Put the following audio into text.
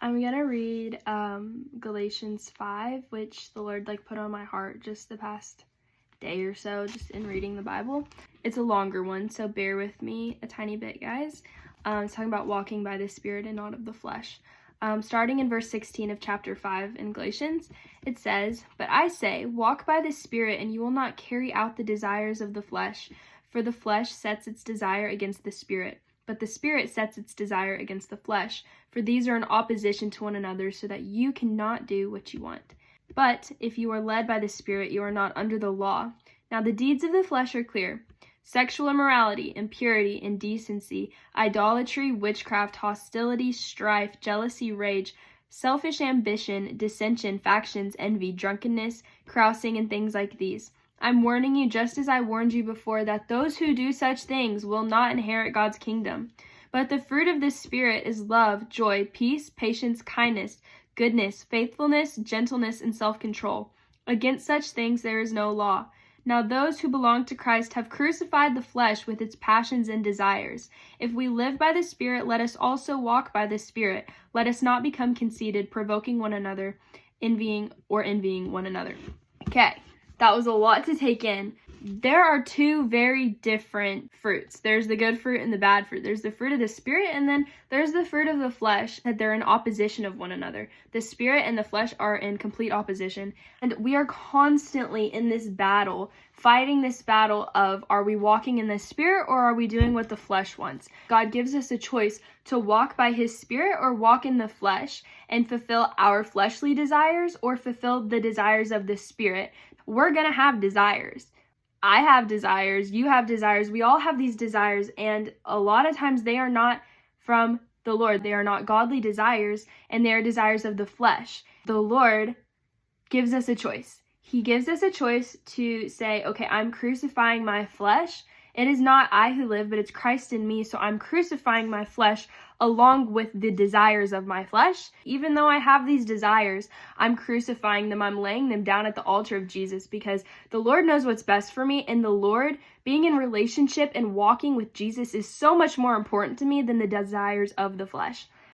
I'm gonna read Galatians 5, which the Lord put on my heart just the past day or so, just in reading the Bible. It's a longer one, so bear with me a tiny bit, guys. It's talking about walking by the Spirit and not of the flesh. Starting in verse 16 of chapter 5 in Galatians, it says, "But I say, walk by the Spirit, and you will not carry out the desires of the flesh. For the flesh sets its desire against the Spirit, but the Spirit sets its desire against the flesh. For these are in opposition to one another, so that you cannot do what you want. But if you are led by the Spirit, you are not under the law. Now the deeds of the flesh are clear: sexual immorality, impurity, indecency, idolatry, witchcraft, hostility, strife, jealousy, rage, selfish ambition, dissension, factions, envy, drunkenness, carousing, and things like these. I'm warning you, just as I warned you before, that those who do such things will not inherit God's kingdom. But the fruit of the Spirit is love, joy, peace, patience, kindness, goodness, faithfulness, gentleness, and self-control. Against such things there is no law. Now those who belong to Christ have crucified the flesh with its passions and desires. If we live by the Spirit, let us also walk by the Spirit. Let us not become conceited, provoking one another, envying one another." Okay, that was a lot to take in. There are two very different fruits. There's the good fruit and the bad fruit. There's the fruit of the Spirit, and then there's the fruit of the flesh, that they're in opposition of one another. The Spirit and the flesh are in complete opposition, and we are constantly in this battle, fighting this battle of, are we walking in the Spirit or are we doing what the flesh wants? God gives us a choice to walk by His Spirit or walk in the flesh and fulfill our fleshly desires or fulfill the desires of the Spirit. We're going to have desires. I have desires, you have desires, we all have these desires, and a lot of times they are not from the Lord. They are not godly desires, and they are desires of the flesh. The Lord gives us a choice. He gives us a choice to say, okay, I'm crucifying my flesh. It is not I who live, but it's Christ in me, so I'm crucifying my flesh along with the desires of my flesh. Even though I have these desires, I'm crucifying them. I'm laying them down at the altar of Jesus, because the Lord knows what's best for me, and the Lord, being in relationship and walking with Jesus, is so much more important to me than the desires of the flesh.